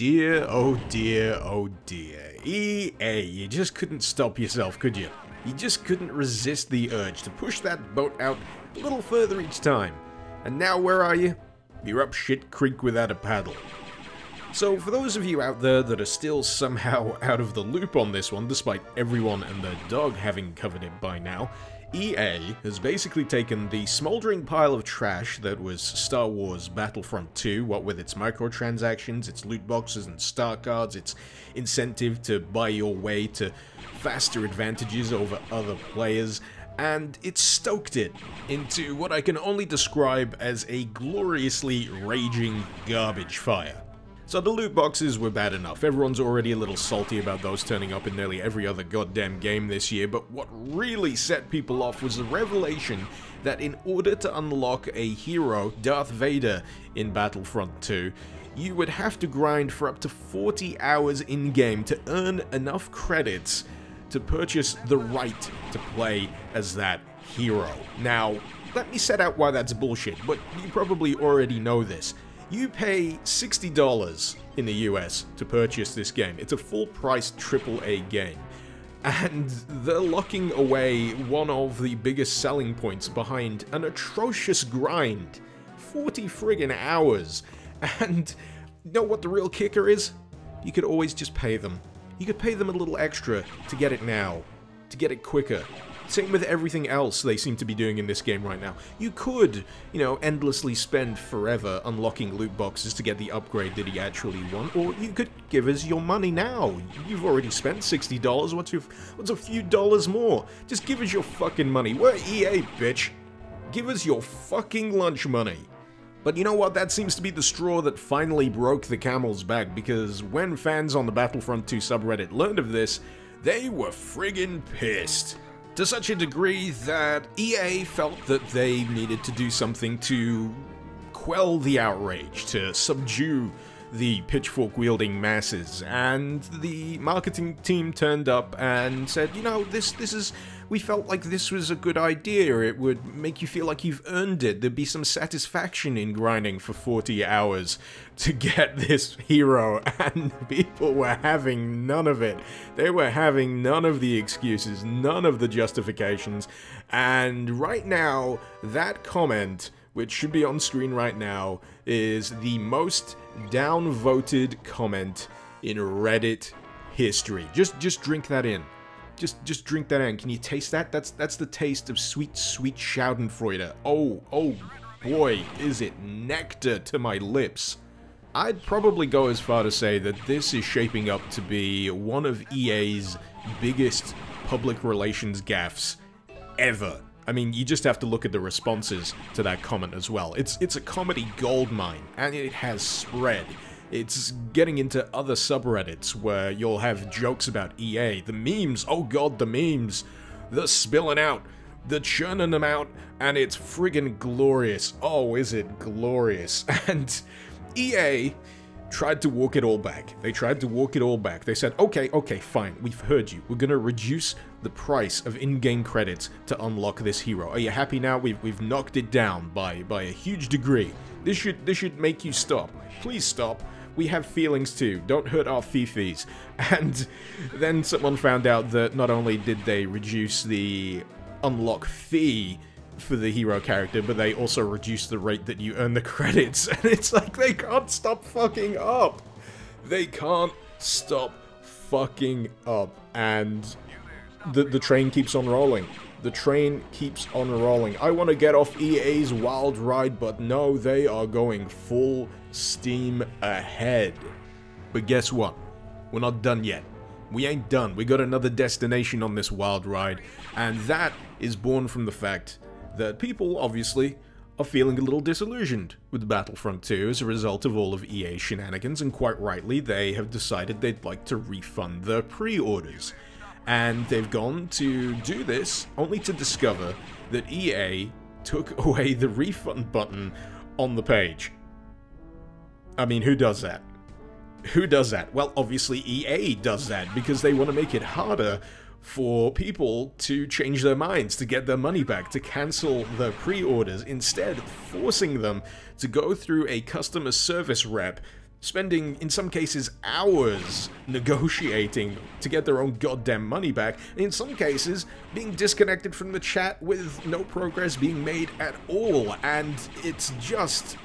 dear, oh dear, oh dear. EA, you just couldn't stop yourself, could you? You just couldn't resist the urge to push that boat out a little further each time. And now where are you? You're up shit creek without a paddle. So for those of you out there that are still somehow out of the loop on this one, despite everyone and their dog having covered it by now, EA has basically taken the smoldering pile of trash that was Star Wars Battlefront 2, what with its microtransactions, its loot boxes and star cards, its incentive to buy your way to faster advantages over other players, and it stoked it into what I can only describe as a gloriously raging garbage fire. So the loot boxes were bad enough, everyone's already a little salty about those turning up in nearly every other goddamn game this year, but what really set people off was the revelation that in order to unlock a hero, Darth Vader, in Battlefront 2, you would have to grind for up to 40 hours in-game to earn enough credits to purchase the right to play as that hero. Now, let me set out why that's bullshit, but you probably already know this. You pay $60 in the US to purchase this game. It's a full-price AAA game. And they're locking away one of the biggest selling points behind an atrocious grind. 40 friggin' hours. And you know what the real kicker is? You could always just pay them. You could pay them a little extra to get it now. To get it quicker. Same with everything else they seem to be doing in this game right now. You could, you know, endlessly spend forever unlocking loot boxes to get the upgrade that you actually want, or you could give us your money now. You've already spent $60, what's a few dollars more? Just give us your fucking money. We're EA, bitch. Give us your fucking lunch money. But you know what, that seems to be the straw that finally broke the camel's back, because when fans on the Battlefront 2 subreddit learned of this, they were friggin' pissed. To such a degree that EA felt that they needed to do something to quell the outrage, to subdue the pitchfork-wielding masses, and the marketing team turned up and said, you know, we felt like this was a good idea, it would make you feel like you've earned it, there'd be some satisfaction in grinding for 40 hours to get this hero, and people were having none of it. They were having none of the excuses, none of the justifications, and right now, that comment, which should be on screen right now, is the most downvoted comment in Reddit history. Just drink that in. Just drink that in. Can you taste that? That's the taste of sweet, sweet Schadenfreude. Oh boy, is it nectar to my lips. I'd probably go as far to say that this is shaping up to be one of EA's biggest public relations gaffes ever. I mean, you just have to look at the responses to that comment as well. It's a comedy goldmine, and it has spread. It's getting into other subreddits where you'll have jokes about EA. The memes, oh god, the memes. They're spilling out. They're churning them out, and it's friggin' glorious. Oh, is it glorious. And EA tried to walk it all back. They tried to walk it all back. They said, okay, fine, we've heard you. We're gonna reduce the price of in-game credits to unlock this hero. Are you happy now? We've knocked it down by a huge degree. This should make you stop. Please stop. We have feelings too. Don't hurt our fifis. And then someone found out that not only did they reduce the unlock fee for the hero character, but they also reduce the rate that you earn the credits, and it's like they can't stop fucking up. They can't stop fucking up, and the train keeps on rolling. The train keeps on rolling. I want to get off EA's wild ride, but no, they are going full steam ahead. But guess what? We're not done yet. We ain't done. We got another destination on this wild ride, and that is born from the fact that people, obviously, are feeling a little disillusioned with Battlefront 2 as a result of all of EA's shenanigans, and quite rightly, they have decided they'd like to refund their pre-orders. And they've gone to do this, only to discover that EA took away the refund button on the page. I mean, who does that? Who does that? Well, obviously EA does that, because they want to make it harder for people to change their minds, to get their money back, to cancel their pre-orders, instead forcing them to go through a customer service rep spending, in some cases, hours negotiating to get their own goddamn money back, and in some cases, being disconnected from the chat with no progress being made at all, and it's just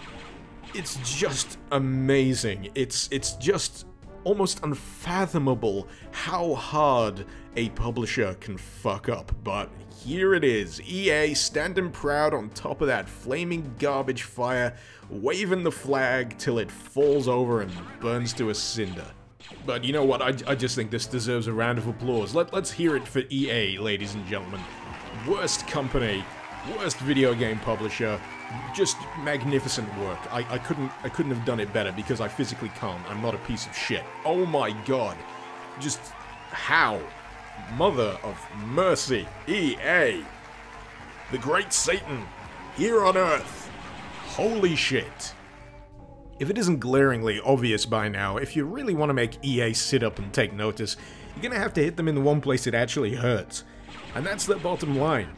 amazing. It's just almost unfathomable how hard a publisher can fuck up, but here it is, EA standing proud on top of that flaming garbage fire, waving the flag till it falls over and burns to a cinder. But you know what, I just think this deserves a round of applause. Let's hear it for EA, ladies and gentlemen. Worst company, worst video game publisher, just magnificent work. I couldn't have done it better because I physically can't. I'm not a piece of shit. Oh my god. Just how? Mother of mercy, EA. The great Satan, here on Earth. Holy shit. If it isn't glaringly obvious by now, if you really want to make EA sit up and take notice, you're gonna have to hit them in the one place it actually hurts. And that's their bottom line.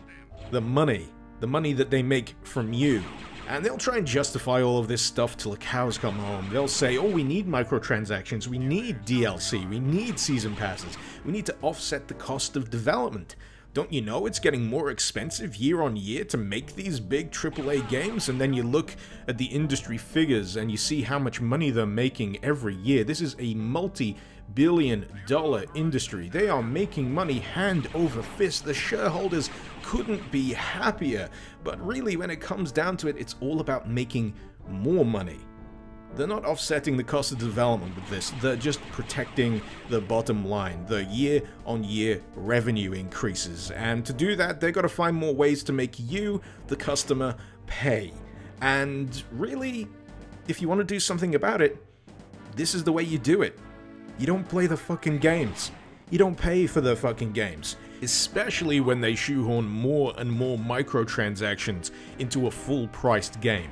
The money. The money that they make from you. And they'll try and justify all of this stuff till the cows come home. They'll say, oh, we need microtransactions, we need DLC, we need season passes, we need to offset the cost of development. Don't you know it's getting more expensive year on year to make these big AAA games? And then you look at the industry figures and you see how much money they're making every year. This is a multi-billion-dollar industry. They are making money hand over fist. The shareholders couldn't be happier. But really, when it comes down to it, it's all about making more money. They're not offsetting the cost of development with this, they're just protecting the bottom line, the year-on-year revenue increases, and to do that, they've got to find more ways to make you, the customer, pay. And really, if you want to do something about it, this is the way you do it. You don't play the fucking games. You don't pay for the fucking games. Especially when they shoehorn more and more microtransactions into a full-priced game.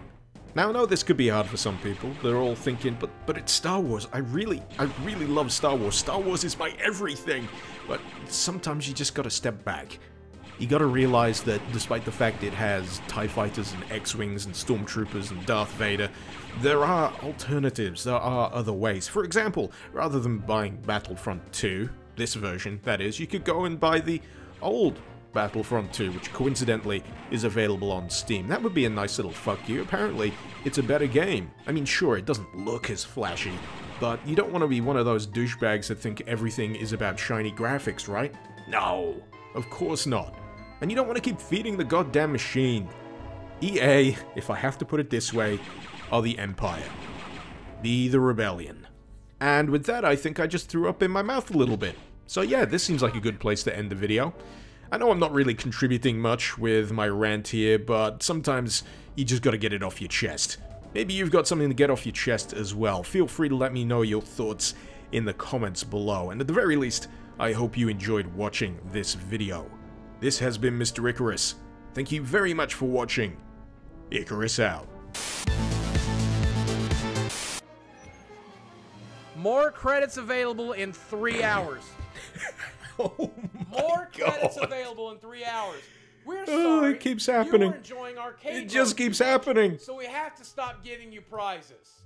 Now, I know this could be hard for some people. They're all thinking, but it's Star Wars. I really love Star Wars. Star Wars is my everything. But sometimes you just gotta step back. You gotta realize that despite the fact it has TIE Fighters and X-Wings and Stormtroopers and Darth Vader, there are alternatives. There are other ways. For example, rather than buying Battlefront 2, this version, that is, you could go and buy the old Battlefront 2, which coincidentally is available on Steam. That would be a nice little fuck you. Apparently, it's a better game. I mean, sure, it doesn't look as flashy, but you don't want to be one of those douchebags that think everything is about shiny graphics, right? No, of course not. And you don't want to keep feeding the goddamn machine. EA, if I have to put it this way, are the Empire. Be the rebellion. And with that, I think I just threw up in my mouth a little bit. So yeah, this seems like a good place to end the video. I know I'm not really contributing much with my rant here, but sometimes you just gotta get it off your chest. Maybe you've got something to get off your chest as well. Feel free to let me know your thoughts in the comments below. And at the very least, I hope you enjoyed watching this video. This has been Mr. Icarus. Thank you very much for watching. Icarus out. More credits available in 3 hours. Oh More credits available in 3 hours. We're sorry. It keeps happening. You were enjoying arcade It just keeps happening. So we have to stop giving you prizes.